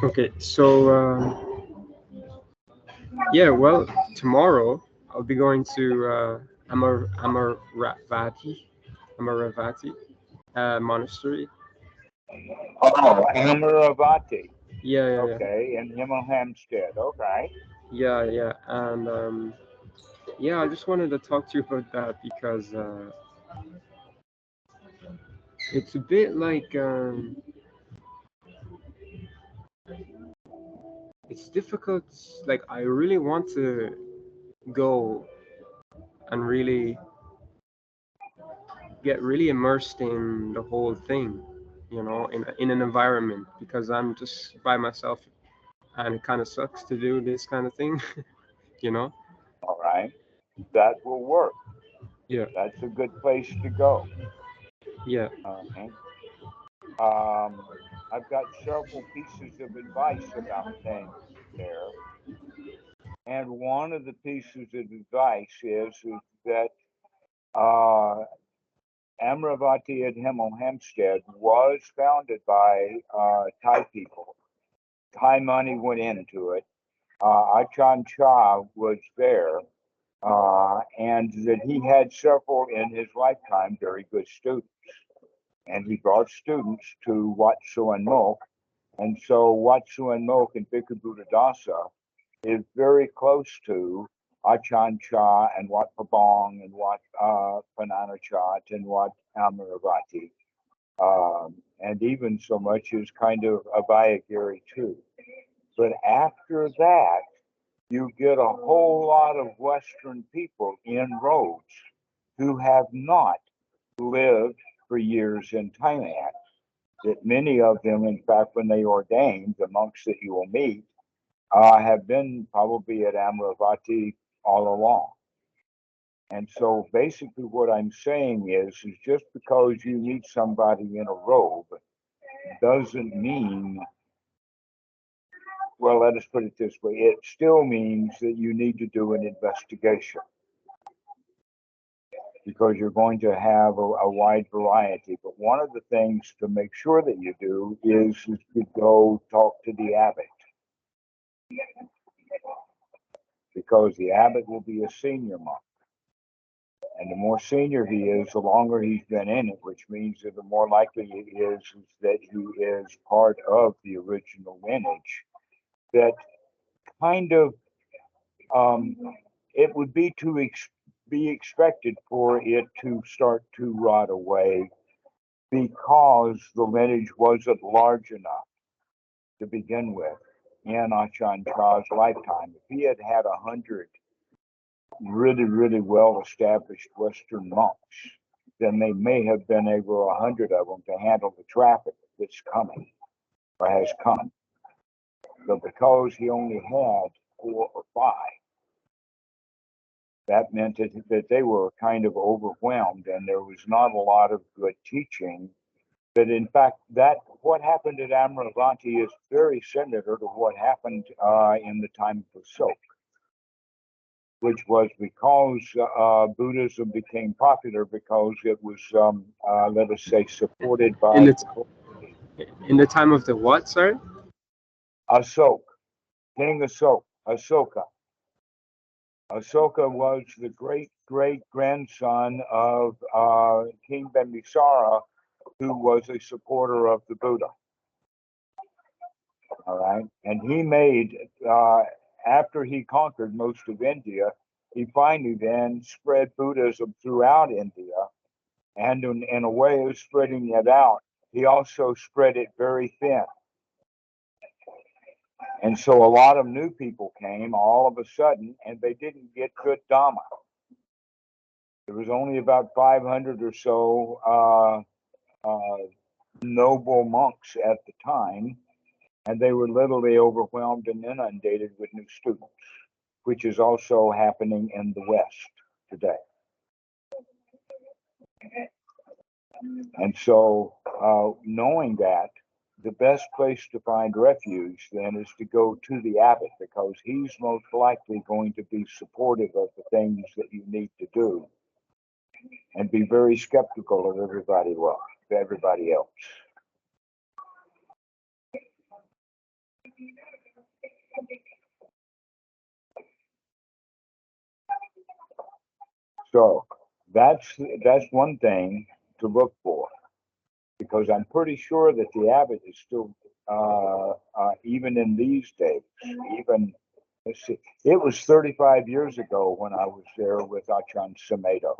Okay, so yeah, well, tomorrow I'll be going to Amaravati Monastery. Oh, Amaravati. Yeah, yeah, yeah, Okay, in Hemel Hempstead. Okay. yeah, yeah, and yeah, I just wanted to talk to you about that because it's a bit like it's difficult. Like I really want to go and really get really immersed in the whole thing, you know, in an environment because I'm just by myself and it kind of sucks to do this kind of thing, you know. All right. That will work. Yeah, That's a good place to go. yeah, All right. Um, I've got several pieces of advice about things there. And one of the pieces of advice is that uh, Amaravati at Hemel Hempstead was founded by Thai people. Thai money went into it. Achan Chah was there, and that he had several in his lifetime very good students. And he brought students to Wat Suan Mok. And so Wat Suan Mok and Bhikkhu Buddhadasa is very close to Achan Chah and Wat Pabong and Wat Pananachat and Wat Amaravati. And even so much as kind of Abhayagiri too. But after that, you get a whole lot of Western people in robes who have not lived for years in Thailand. That many of them, in fact, when they ordained, the monks that you will meet, have been probably at Amaravati all along. And so basically what I'm saying is just because you meet somebody in a robe doesn't mean, well, let us put it this way, it still means that you need to do an investigation because you're going to have a wide variety. But one of the things to make sure that you do is to go talk to the abbot because the abbot will be a senior monk. And the more senior he is, the longer he's been in it, which means that the more likely it is that he is part of the original lineage. That kind of, um, it would be be expected for it to start to rot away because the lineage wasn't large enough to begin with in Ajahn Chah's lifetime. If he had had 100 really well established Western monks, then they may have been over 100 of them to handle the traffic that's coming or has come. But because he only had 4 or 5, that meant that they were kind of overwhelmed and there was not a lot of good teaching. That in fact, that what happened at Amaravati is very similar to what happened in the time of Ashoka, which was because Buddhism became popular because it was, let us say, supported in by the in the time of the what? Sorry. Ashoka, King Ashoka. Ashoka was the great grandson of King Bimbisara, who was a supporter of the Buddha. All right, and he made after he conquered most of India, he finally then spread Buddhism throughout India, and in a way of spreading it out, he also spread it very thin. And so a lot of new people came all of a sudden, and they didn't get good Dhamma. There was only about 500 or so noble monks at the time, and they were literally overwhelmed and inundated with new students, which is also happening in the West today. And so, knowing that, the best place to find refuge then is to go to the abbot because he's most likely going to be supportive of the things that you need to do and be very skeptical of everybody else. So that's one thing to look for, because I'm pretty sure that the abbot is still, even in these days, even, let's see, it was 35 years ago when I was there with Ajahn Amaro.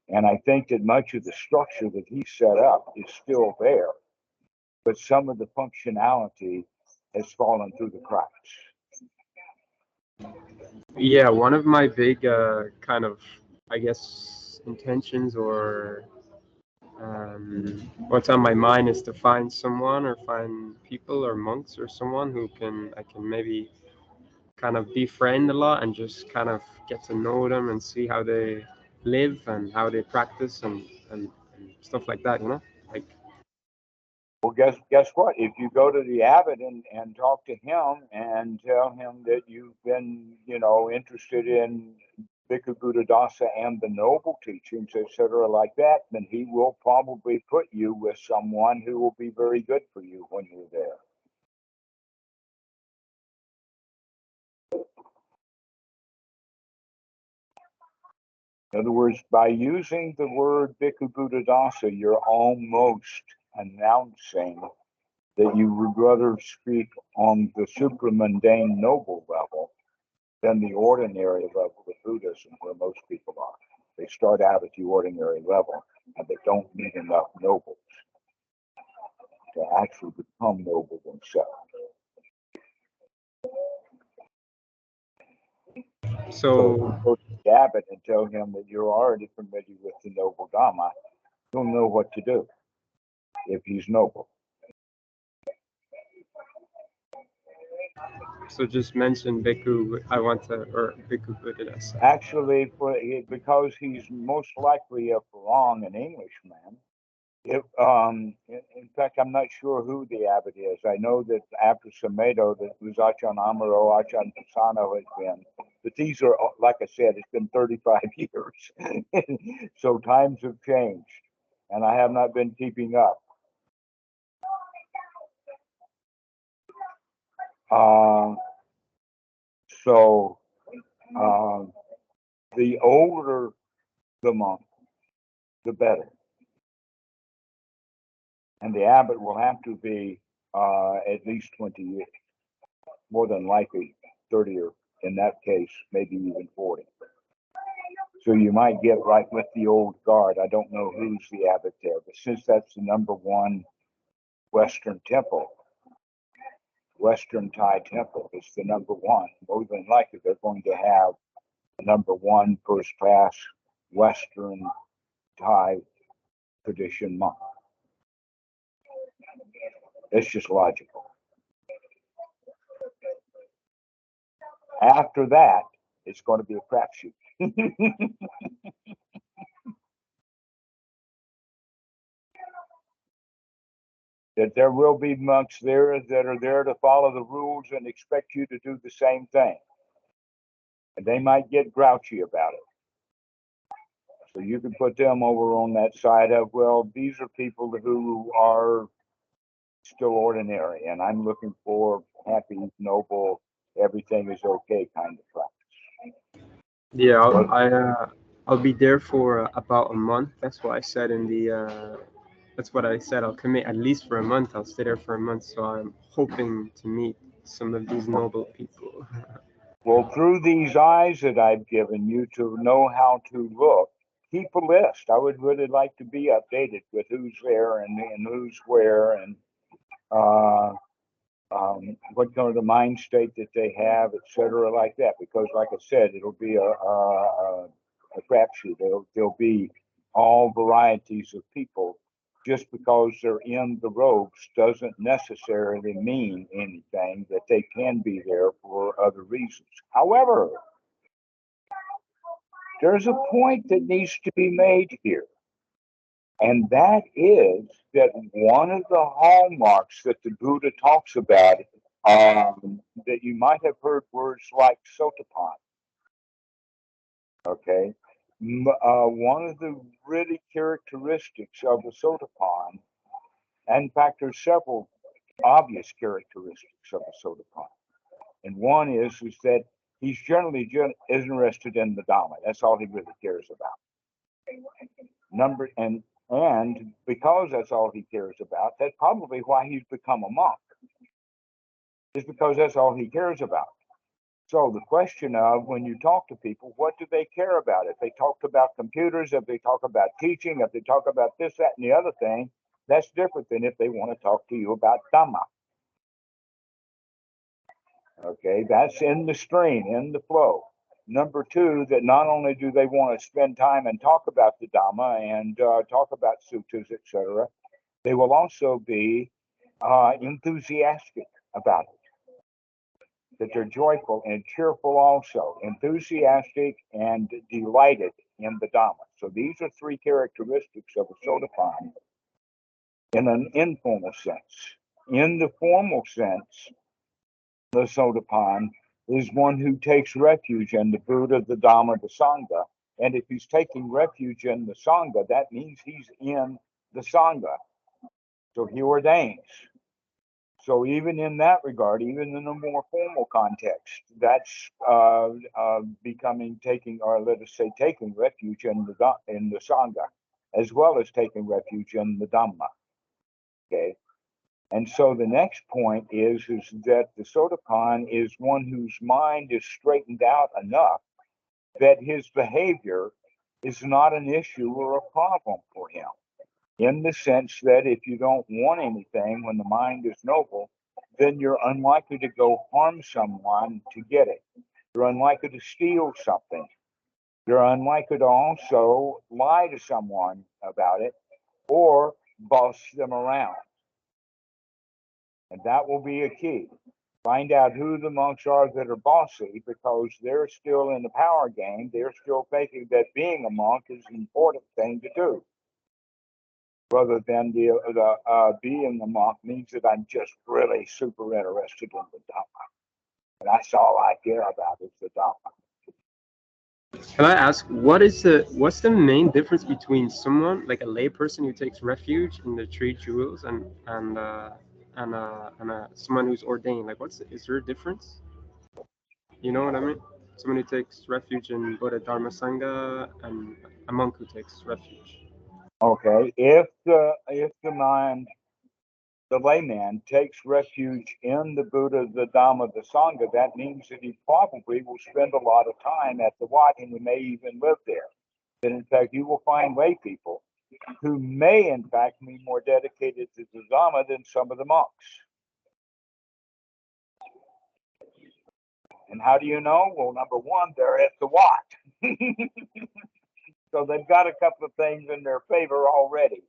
And I think that much of the structure that he set up is still there, but some of the functionality has fallen through the cracks. Yeah, one of my big kind of, I guess, intentions or what's on my mind is to find someone or find people or monks or someone who I can maybe kind of befriend a lot and just kind of get to know them and see how they live and how they practice and stuff like that, you know? Like, well, guess what? If you go to the abbot and talk to him and tell him that you've been, interested in Bhikkhu Buddhadasa and the noble teachings, etc., like that, then he will probably put you with someone who will be very good for you when you're there. In other words, by using the word Bhikkhu Buddhadasa, you're almost announcing that you would rather speak on the supramundane noble level than the ordinary level of Buddhism, where most people are. They start out at the ordinary level, and they don't meet enough nobles to actually become noble themselves. So if you go to the abbot and tell him that you're already familiar with the noble Dhamma, he'll know what to do if he's noble. so just mention Bhikkhu, I want to, or Bhikkhu Buddhadasa. Actually, because he's most likely a Farang, an Englishman. In fact, I'm not sure who the abbot is. I know that after Samedo, that was Achan Amaro, Achan Pisano has been. But these are, like I said, it's been 35 years. So times have changed, and I have not been keeping up. The older the monk, the better. And the abbot will have to be at least 20 years, more than likely 30, or in that case, maybe even 40. So you might get right with the old guard. I don't know who's the abbot there, but since that's the number one Western temple, Western Thai temple is the number one, more than likely they're going to have the number one first class Western Thai tradition monk. It's just logical. After that, it's going to be a crapshoot. That there will be monks there that are there to follow the rules and expect you to do the same thing. And they might get grouchy about it. So you can put them over on that side of, well, these are people who are still ordinary, and I'm looking for happy, noble, everything is okay kind of practice. Yeah, I'll be there for about a month. That's what I said in the. That's what I said. I'll commit at least for a month. I'll stay there for a month. So I'm hoping to meet some of these noble people. Well, through these eyes that I've given you to know how to look, keep a list. I would really like to be updated with who's there and who's where, and what kind of the mind state that they have, etc., like that. Because, like I said, it'll be a crapshoot. There'll be all varieties of people. Just because they're in the robes doesn't necessarily mean anything, that they can be there for other reasons. However, there's a point that needs to be made here. And that is that one of the hallmarks that the Buddha talks about, that you might have heard words like sotāpan. Okay. One of the really characteristics of the sotāpan, in fact, there's several obvious characteristics of a sotāpan. And one is that he's generally interested in the Dhamma. That's all he really cares about. And because that's all he cares about, that's probably why he's become a monk. Is because that's all he cares about. So the question of when you talk to people, what do they care about? If they talk about computers, if they talk about teaching, if they talk about this, that, and the other thing, that's different than if they want to talk to you about Dhamma. Okay, that's in the stream, in the flow. Number two, that not only do they want to spend time and talk about the Dhamma and talk about suttas, etc., they will also be enthusiastic about it. That they're joyful and cheerful also, enthusiastic and delighted in the Dhamma. So these are three characteristics of a sotāpan in an informal sense. In the formal sense, the sotāpan is one who takes refuge in the Buddha, the Dhamma, the Sangha. And if he's taking refuge in the Sangha, that means he's in the Sangha. So he ordains. So even in that regard, even in a more formal context, that's taking refuge in the Sangha, as well as taking refuge in the Dhamma. Okay, and so the next point is that the sotāpan is one whose mind is straightened out enough that his behavior is not an issue or a problem for him. In the sense that if you don't want anything when the mind is noble, then you're unlikely to go harm someone to get it. You're unlikely to steal something. You're unlikely to also lie to someone about it or boss them around. And that will be a key. Find out who the monks are that are bossy, because they're still in the power game. They're still thinking that being a monk is an important thing to do, rather than being a monk means that I'm just really super interested in the Dhamma. And that's all I care about is the Dhamma. Can I ask, what's the main difference between someone like a layperson who takes refuge in the three jewels and someone who's ordained? Like, is there a difference? You know what I mean? Someone who takes refuge in Buddha, Dharma, Sangha, and a monk who takes refuge. Okay, if the mind, the layman, takes refuge in the Buddha, the Dhamma, the Sangha, that means that he probably will spend a lot of time at the wat, and he may even live there. And in fact, you will find lay people who may in fact be more dedicated to the Dhamma than some of the monks. And how do you know? Well, number one, they're at the wat. So they've got a couple of things in their favor already.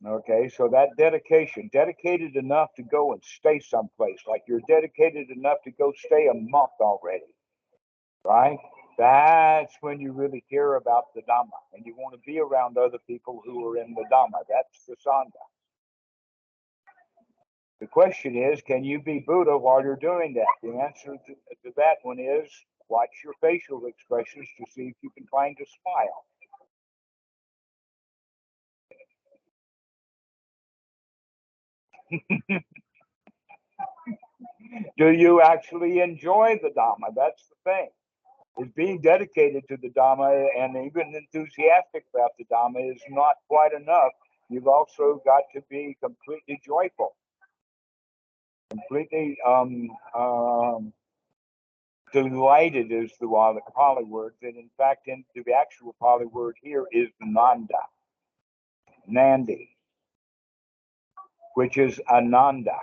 Okay, so that dedicated enough to go and stay someplace, like you're dedicated enough to go stay a month already, right? That's when you really care about the Dhamma, and you want to be around other people who are in the Dhamma. That's the Sangha. The question is, can you be Buddha while you're doing that? The answer to that one is, watch your facial expressions to see if you can find a smile. Do you actually enjoy the Dhamma? That's the thing. Is being dedicated to the Dhamma and even enthusiastic about the Dhamma is not quite enough. You've also got to be completely joyful, completely delighted is the Pali word. And in fact, the actual Pali word here is Nandi, which is Ananda.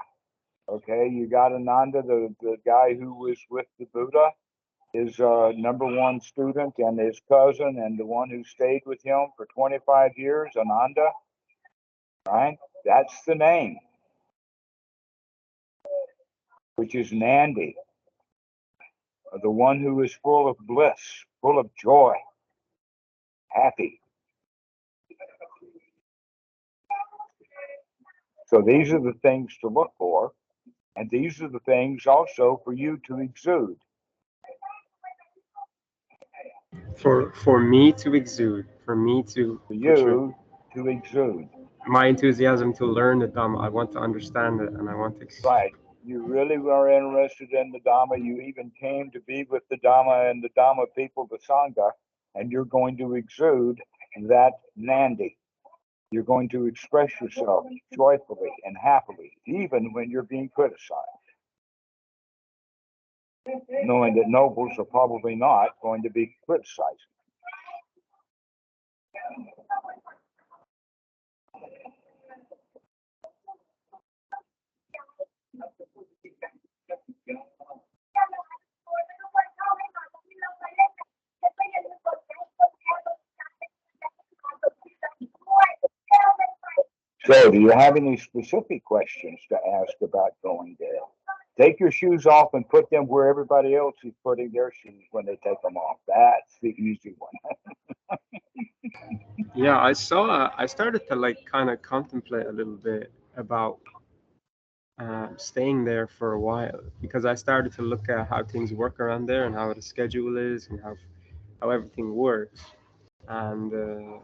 Okay, you got Ananda, the guy who was with the Buddha, his number one student and his cousin, and the one who stayed with him for 25 years, Ananda, right? That's the name, which is Nandi, the one who is full of bliss, full of joy, happy. So these are the things to look for, and these are the things also for you to exude. For me to exude, for me to For you to exude. my enthusiasm to learn the Dhamma. I want to understand it, and I want to. Right. You really were interested in the Dhamma. You even came to be with the Dhamma and the Dhamma people, the Sangha, and you're going to exude that Nandi. You're going to express yourself joyfully and happily, even when you're being criticized, knowing that nobles are probably not going to be criticizing. So, do you have any specific questions to ask about going there? Take your shoes off and put them where everybody else is putting their shoes when they take them off. That's the easy one. Yeah, I started to like kind of contemplate a little bit about staying there for a while because I started to look at how things work around there and how the schedule is and how everything works. And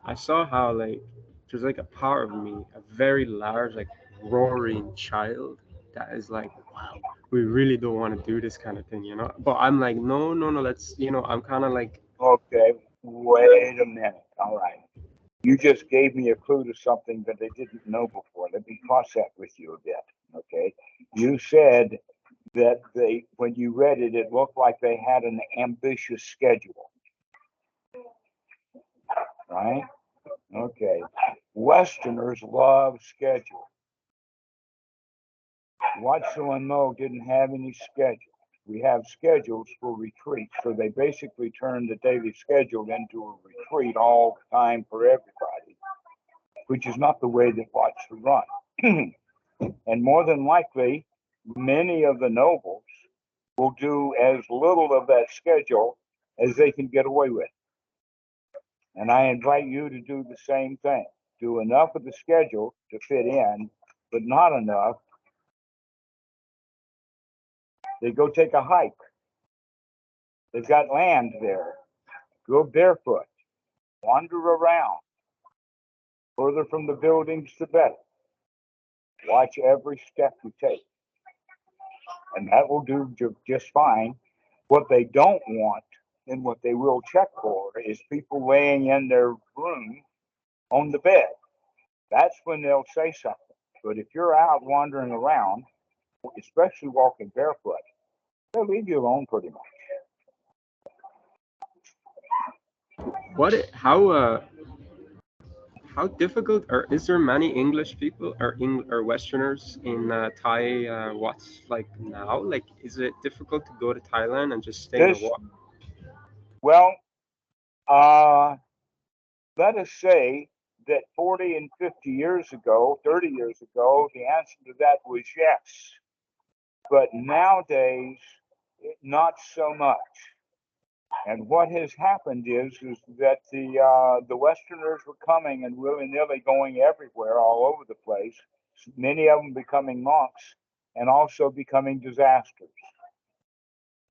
I saw how like there's like a part of me, a very large, like roaring child that is like, wow, we really don't want to do this kind of thing, you know? But I'm like, no, no, no, let's, I'm kind of like, Okay, wait a minute. All right. You just gave me a clue to something that I didn't know before. Let me cross that with you a bit. Okay. You said that when you read it, it looked like they had an ambitious schedule, right? Okay. Westerners love schedule. Watso and Mo didn't have any schedule. We have schedules for retreats, so they basically turn the daily schedule into a retreat all the time for everybody, which is not the way that Watso run. And more than likely, many of the nobles will do as little of that schedule as they can get away with. And I invite you to do the same thing. Do enough of the schedule to fit in, but not enough. They go take a hike. They've got land there. Go barefoot. Wander around. Further from the buildings, the better. Watch every step you take. And that will do just fine. What they don't want and what they will check for is people laying in their room on the bed. That's when they'll say something. But if you're out wandering around, especially walking barefoot, they'll leave you alone pretty much. how difficult, or is there many English people or Westerners in Thai? What's like now? Like, is it difficult to go to Thailand and just stay in a This, wat? well, uh, let us say that 40 and 50 years ago, 30 years ago, the answer to that was yes. But nowadays, not so much. And what has happened is that the Westerners were coming and willy nilly going everywhere, all over the place. Many of them becoming monks, and also becoming disasters.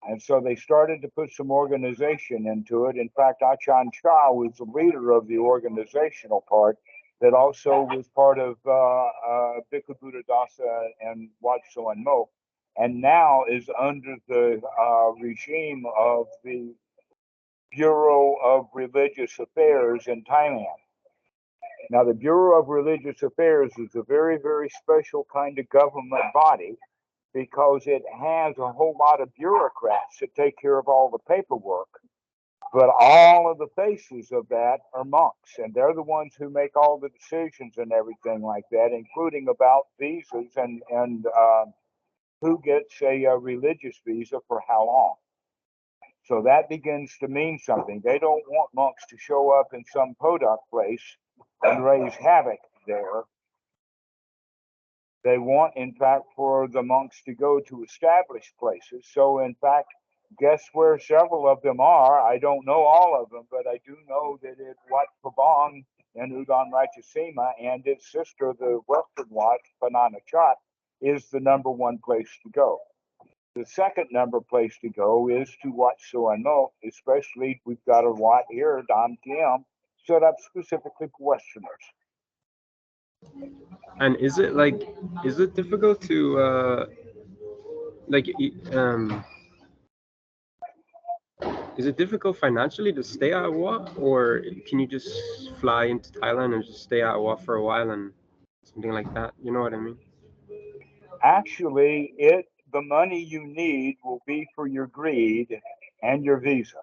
And so they started to put some organization into it. In fact, Achan Chah was the leader of the organizational part that also was part of Bhikkhu Buddha Dasa and Watso and Mo, and now is under the regime of the Bureau of Religious Affairs in Thailand. Now, the Bureau of Religious Affairs is a very, very special kind of government body because it has a whole lot of bureaucrats that take care of all the paperwork. But all of the faces of that are monks, and they're the ones who make all the decisions and everything like that, including about visas and who gets a religious visa for how long. So that begins to mean something. They don't want monks to show up in some podunk place and raise havoc there. They want, in fact, for the monks to go to established places. So, in fact, guess where several of them are? I don't know all of them, but I do know that at Wat Pabong in Udon Ratchasima and its sister, the Western Wat, Pananachat, is the number one place to go. The second number place to go is to Wat Suano, especially we've got a Wat here, Dam Tiem, set up specifically for Westerners. And is it difficult to like is it difficult financially to stay at Wat, or can you just fly into Thailand and just stay at Wat for a while and something like that? You know what I mean? Actually, the money you need will be for your greed and your visa.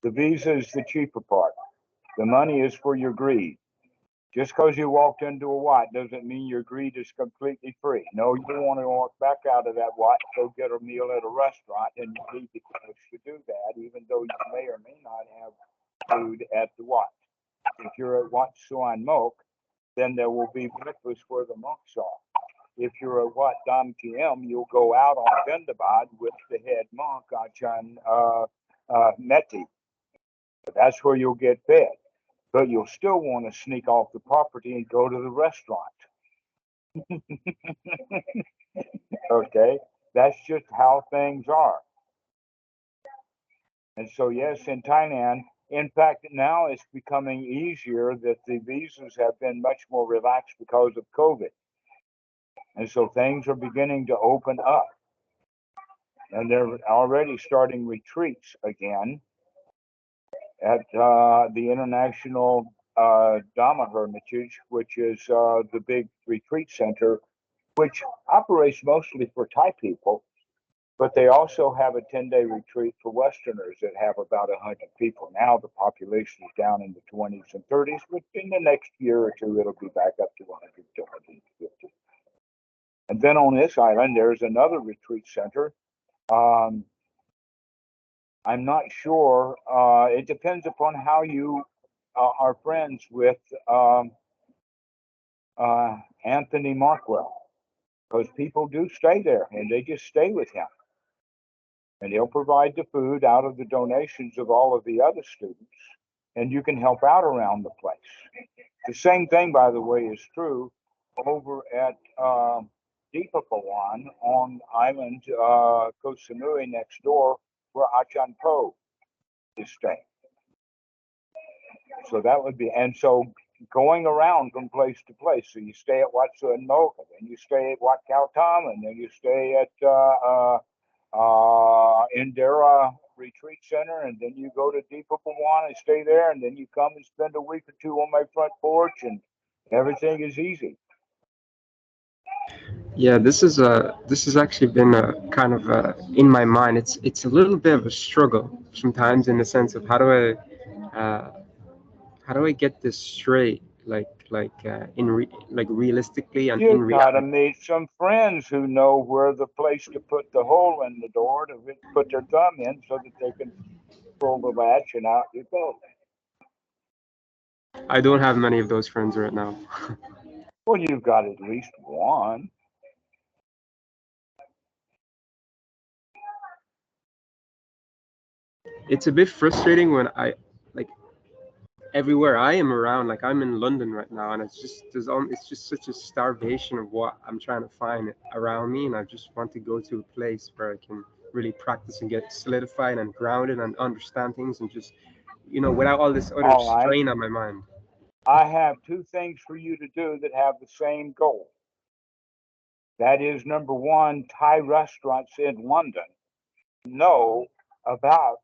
The visa is the cheaper part. The money is for your greed. Just because you walked into a Wat doesn't mean your greed is completely free. No, you want to walk back out of that Wat, go get a meal at a restaurant, and you need the cash to do that, even though you may or may not have food at the Wat. If you're at Wat Suan Mok, then there will be breakfast where the monks are. If you're at Wat Dam Kiem, you'll go out on Vendabad with the head monk, Achan Meti. That's where you'll get fed. But you'll still want to sneak off the property and go to the restaurant. Okay? That's just how things are. And so, yes, in Thailand, in fact, now it's becoming easier that the visas have been much more relaxed because of COVID. And so things are beginning to open up. And they're already starting retreats again at the International Dhamma Hermitage, which is the big retreat center, which operates mostly for Thai people, but they also have a 10-day retreat for Westerners that have about 100 people. Now the population is down in the 20s and 30s, but in the next year or two, it'll be back up to 100 to 150. And then on this island, there's another retreat center. I'm not sure. It depends upon how you are friends with Anthony Markwell, because people do stay there and they just stay with him. And he'll provide the food out of the donations of all of the other students, and you can help out around the place. The same thing, by the way, is true over at Deepapawan on island Koh Samui next door, where Achan Po is staying. So that would be, and so going around from place to place. So you stay at Wat Suan Mok, and then you stay at Wat Khao Tam, and then you stay at Indira Retreat Center, and then you go to Deepapawan and stay there, and then you come and spend a week or two on my front porch, and everything is easy. Yeah, this has actually been a kind of in my mind. It's a little bit of a struggle sometimes in the sense of how do I get this straight, like realistically and in You gotta reality. meet some friends who know where the place to put the hole in the door to put their thumb in so that they can pull the latch and out you go. I don't have many of those friends right now. Well, you've got at least one. It's a bit frustrating when like everywhere I am around, like I'm in London right now, and it's just such a starvation of what I'm trying to find around me, and I just want to go to a place where I can really practice and get solidified and grounded and understand things and just without all this other All right. strain on my mind. I have two things for you to do that have the same goal. That is, number one, Thai restaurants in London know about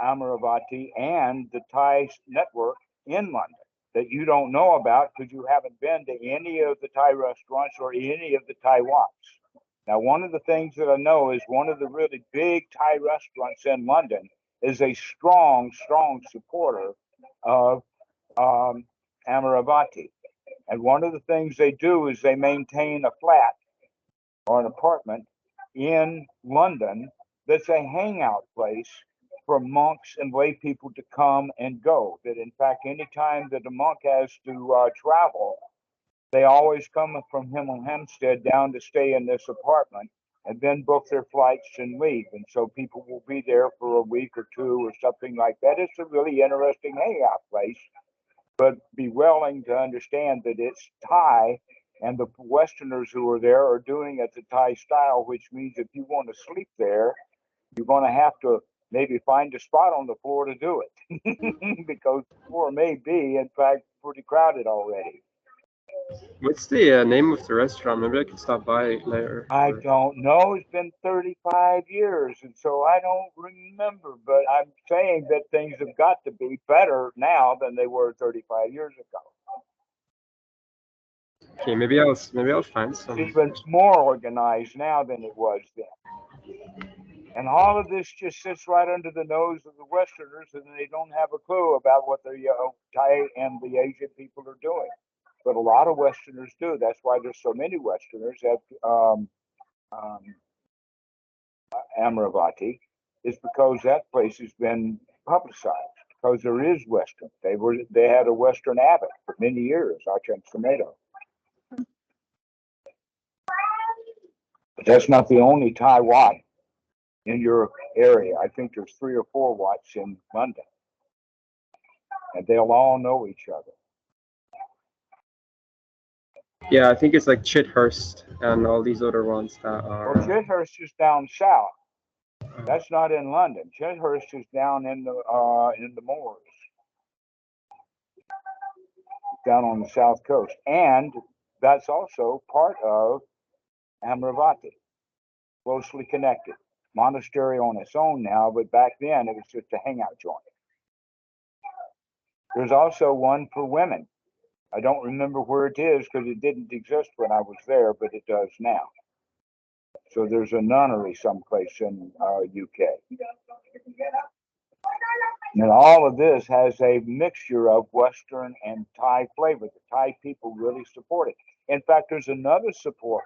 Amaravati and the Thai network in London that you don't know about because you haven't been to any of the Thai restaurants or any of the Thai wats. Now, one of the things that I know is one of the really big Thai restaurants in London is a strong, strong supporter of um, Amaravati. And one of the things they do is they maintain a flat or an apartment in London that's a hangout place for monks and lay people to come and go. That in fact, anytime that a monk has to travel, they always come from Hemel Hempstead down to stay in this apartment and then book their flights and leave. And so people will be there for a week or two or something like that. It's a really interesting hangout place, but be willing to understand that it's Thai, and the Westerners who are there are doing it the Thai style, which means if you want to sleep there, you're going to have to maybe find a spot on the floor to do it because the floor may be, in fact, pretty crowded already. What's the name of the restaurant? Maybe I can stop by later. I Or don't know. It's been 35 years, and so I don't remember. But I'm saying that things have got to be better now than they were 35 years ago. okay, maybe I'll find It's some. even more organized now than it was then. And all of this just sits right under the nose of the Westerners, and they don't have a clue about what the Thai and the Asian people are doing. But a lot of Westerners do. That's why there's so many Westerners at um, Amaravati, is because that place has been publicized. Because there is Western. They had a Western abbot for many years, Ajahn Amaro. But that's not the only Thai wat in your area. I think there's 3 or 4 wats in London, and they'll all know each other. Yeah, I think it's like Chithurst and all these other ones that Well, are. Chithurst is down south. That's not in London. Chithurst is down in the moors, down on the south coast, and that's also part of Amaravati, closely connected. Monastery on its own now, but back then it was just a hangout joint. There's also one for women. I don't remember where it is because it didn't exist when I was there, but it does now. So there's a nunnery someplace in UK. And all of this has a mixture of Western and Thai flavor. The Thai people really support it. In fact, there's another support,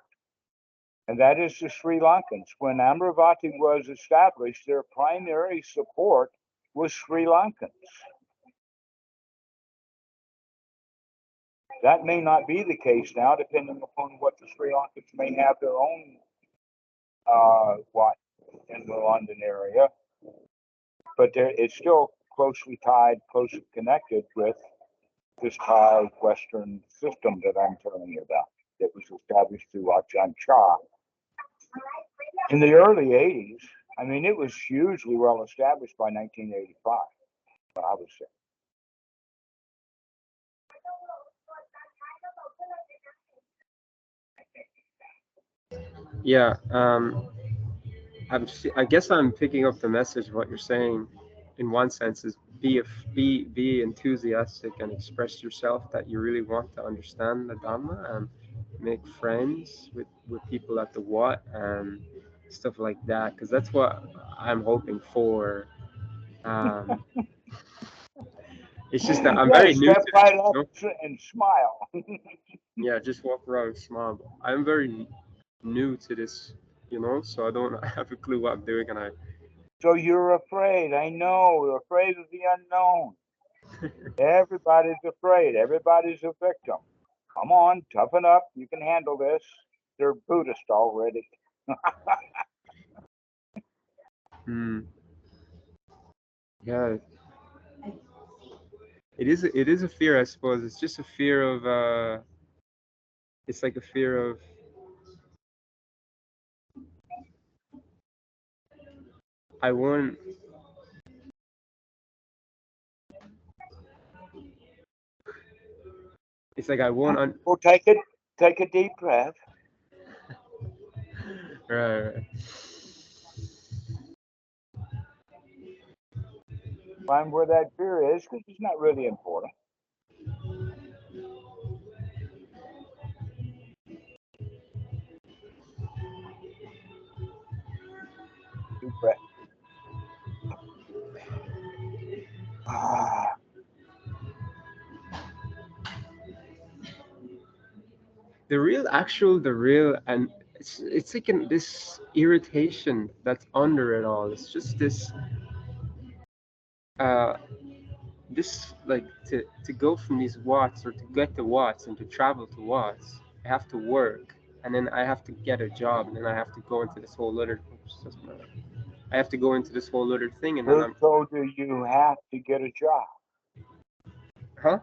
and that is the Sri Lankans. When Amaravati was established, their primary support was Sri Lankans. That may not be the case now, depending upon what the Sri Lankans may have their own what in the London area, but it's still closely tied, closely connected with this Thai Western system that I'm telling you about. That was established through Ajahn Chah in the early 80s. I mean, it was hugely well established by 1985, I would say. Yeah, I guess I'm picking up the message of what you're saying. In one sense, is be enthusiastic and express yourself that you really want to understand the Dhamma and make friends with people at the Wat and stuff like that. Because that's what I'm hoping for. Um, it's just that I'm Yeah, very new to step this. right up and smile. Yeah, just walk around and smile. I'm very new to this, so I don't have a clue what I'm doing, and I. So you're afraid. I know. You're afraid of the unknown. Everybody's afraid. Everybody's a victim. Come on, toughen up. You can handle this. They're Buddhist already. Yeah, it is a fear, I suppose. It's just a fear of it's like a fear of I won't. It's like I won't. Well, take a deep breath. Right. Find where that fear is, because it's not really important. Deep breath. Ah, And it's like this irritation that's under it all. It's just uh this like to go from these watts or to get to watts and to travel to watts. I have to work, and then I have to get a job, and then I have to go into this whole other. I have to go into this whole other thing, and then who told you have to get a job? huh?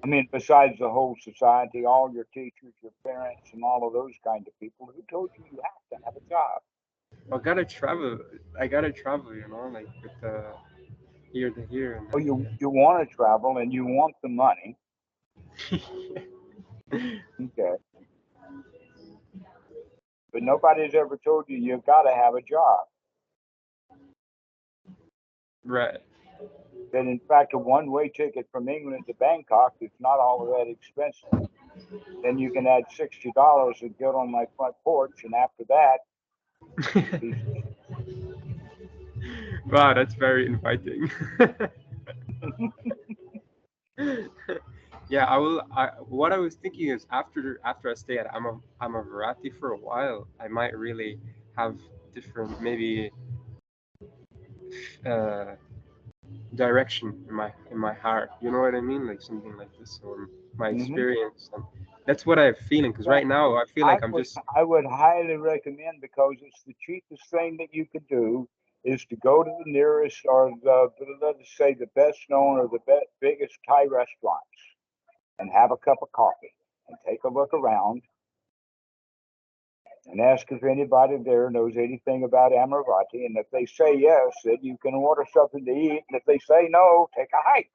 I mean, besides the whole society, all your teachers, your parents, and all of those kind of people, who told you you have to have a job? I gotta travel. I gotta travel, like with here to here, and Well, you want to travel and you want the money. then Okay. But nobody's ever told you you've got to have a job. Right. That in fact, a one-way ticket from England to Bangkok is not all that expensive. Then you can add $60 and get on my front porch, and after that, Wow, that's very inviting. Yeah, I will. What I was thinking is after I stay at Amaravati for a while, I might really have different maybe uh, direction in my heart. You know what I mean? Like something like this, or my experience, and that's what I'm feeling. Because right now I feel like I'm just. I would highly recommend, because it's the cheapest thing that you could do, is to go to the nearest, or let's say the best known or the biggest Thai restaurants, and have a cup of coffee and take a look around and ask if anybody there knows anything about Amaravati. And if they say yes, then you can order something to eat. And if they say no, take a hike.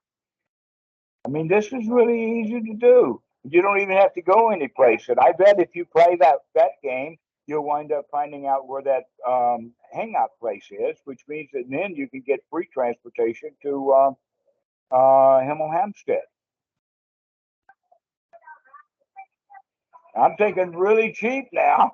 I mean, this is really easy to do. You don't even have to go anyplace. And I bet if you play that game, you'll wind up finding out where that hangout place is, which means that then you can get free transportation to Hemel Hempstead. I'm thinking really cheap now.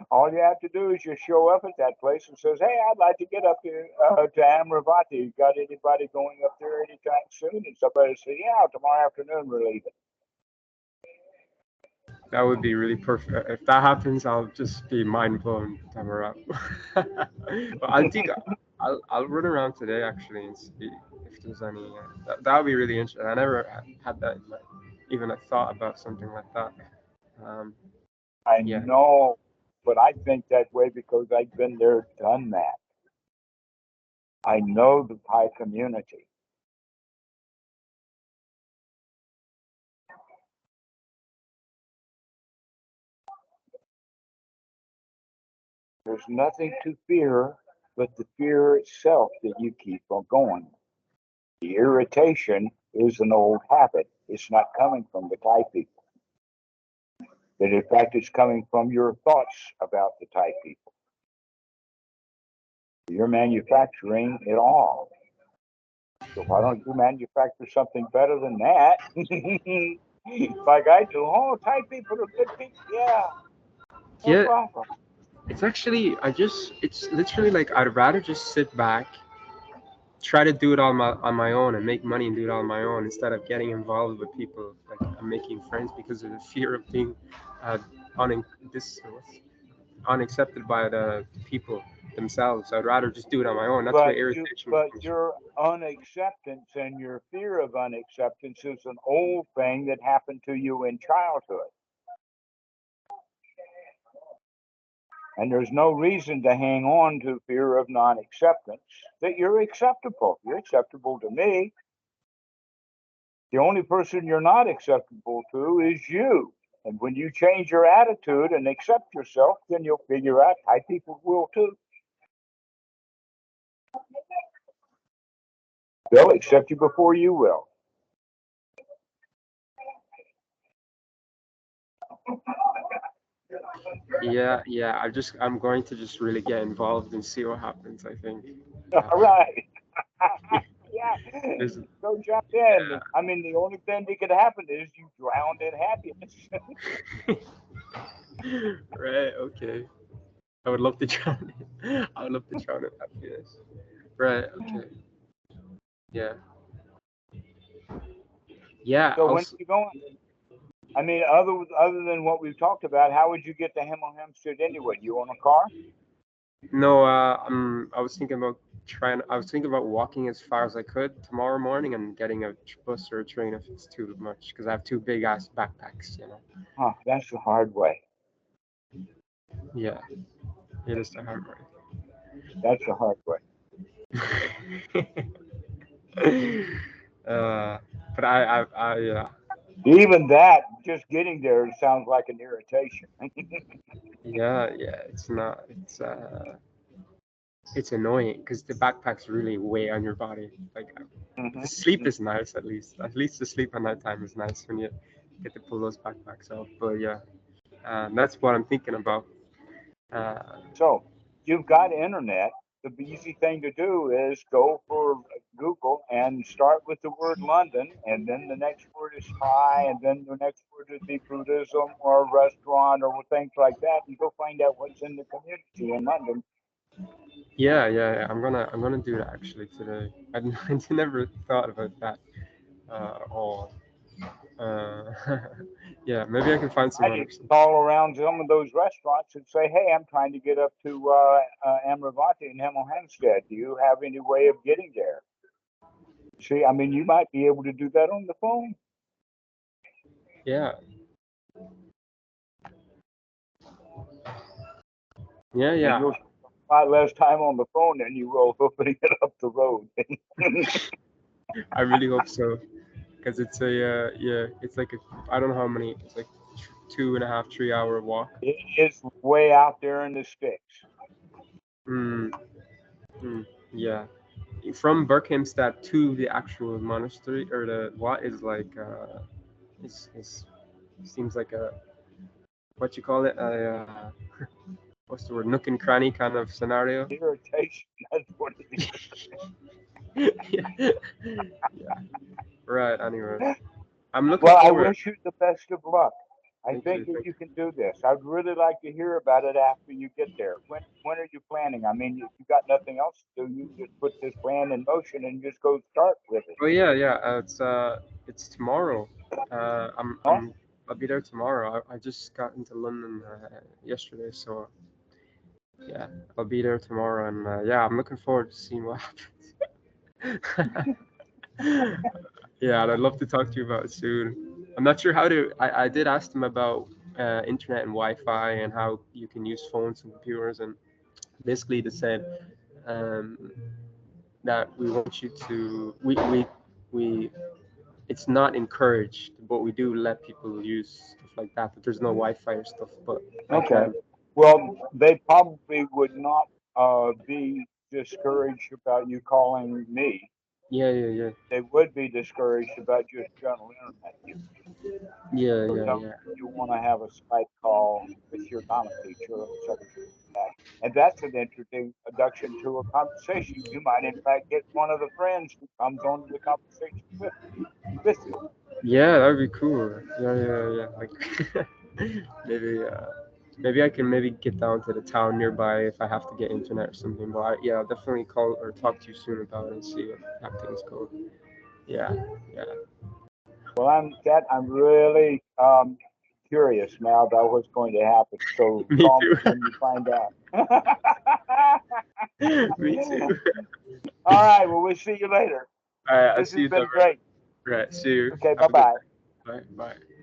All you have to do is just show up at that place and says, "Hey, I'd like to get up here to Amaravati. Got anybody going up there anytime soon?" And somebody says, "Yeah, tomorrow afternoon we're leaving." That would be really perfect. If that happens, I'll just be mind blown, Tamara. But I think I'll run around today actually and see if there's any. That would be really interesting. I never had that in my, even a thought about something like that. Um, I yeah. know, but I think that way because I've been there, done that. I know the Thai community. There's nothing to fear but the fear itself that you keep on going. The irritation is an old habit. It's not coming from the Thai people. That in fact it's coming from your thoughts about the Thai people. You're manufacturing it all. So why don't you manufacture something better than that? Like I do. Oh, Thai people are good people. Yeah, no Yeah. problem. It's actually it's literally like I'd rather just sit back, try to do it on my own and make money and do it on my own instead of getting involved with people like I'm making friends because of the fear of being uh, un- this unaccepted by the people themselves. I'd rather just do it on my own. That's where irritation comes from. Your unacceptance and your fear of unacceptance is an old thing that happened to you in childhood. And there's no reason to hang on to fear of non-acceptance, that you're acceptable. You're acceptable to me. The only person you're not acceptable to is you. And when you change your attitude and accept yourself, then you'll figure out Thai people will too. They'll accept you before you will. Yeah. I'm going to just really get involved and see what happens. I think. All right. Yeah. There's, Go jump in. I mean, the only thing that could happen is you drown in happiness. right. Okay. I would love to drown it. I would love to drown in happiness. Right. Okay. Yeah. Yeah. So when are you going? I mean, other than what we've talked about, how would you get to Hemel Hempstead anyway? You own a car? No. I was thinking about I was thinking about walking as far as I could tomorrow morning and getting a bus or a train if it's too much because I have two big ass backpacks. You know. Huh, that's the hard way. Yeah. It is the hard way. That's the hard way. But yeah. Even that, just getting there sounds like an irritation. Yeah. It's not. it's annoying because the backpacks really weigh on your body. Like Mm-hmm. the sleep is nice at least. At least the sleep at night time is nice when you get to pull those backpacks off. But yeah, that's what I'm thinking about. So you've got internet. The easy thing to do is go for Google and start with the word London, and then the next word is Thai, and then the next word would be Buddhism or restaurant or things like that. And go find out what's in the community in London. Yeah. I'm gonna do that actually today. I never thought about that. Or yeah, maybe I can find I someone or need to something. call around some of those restaurants and say, hey, I'm trying to get up to Amaravati and Hemel Hempstead. Do you have any way of getting there? See, I mean, you might be able to do that on the phone. Yeah. Yeah, And yeah. you'll spend a lot less time on the phone than you will opening it up the road. I really hope so, because it's a yeah, it's like a I don't know how many. It's like 2.5, 3 hour walk. It is way out there in the sticks. Mm, yeah, from Berkhamsted to the actual monastery or the what is like it's seems like a what you call it a what's the word, nook and cranny kind of scenario. Irritation, that's what it Yeah. Yeah. Right. Anyways, is. I'm looking Well, I forward. wish you the best of luck. I Thank think you. that Thank you can do this. I'd really like to hear about it after you get there. When are you planning? I mean, if you got nothing else to do, you just put this plan in motion and just go start with it. Oh yeah. It's tomorrow. Huh? I'll be there tomorrow. I just got into London yesterday, so yeah, I'll be there tomorrow, and yeah, I'm looking forward to seeing what happens. Yeah, and I'd love to talk to you about it soon. I'm not sure how to. I did ask them about internet and Wi-Fi and how you can use phones and computers, and basically they said um, that we want you to we it's not encouraged, but we do let people use stuff like that. But there's no Wi-Fi or stuff. But I Okay. can. Well, they probably would not be discouraged about you calling me. Yeah. They would be discouraged about just general internet use. Yeah, So yeah, tell me yeah. you want to have a Skype call with your Dhamma teacher or something like that. And that's an interesting introduction to a conversation. You might, in fact, get one of the friends who comes on to the conversation with you. Yeah, that would be cool. Yeah. Like maybe I can maybe get down to the town nearby if I have to get internet or something. But yeah, I'll definitely call or talk to you soon about it and see how things go. Yeah, yeah. Well, I'm really curious now about what's going to happen. So Me call me too. when you find out. Me too. All right. Well, we'll see you later. All right, I'll This see has you, been Dhammarato. great. Right, see you. Okay. Bye Have a good bye. day. Bye, bye.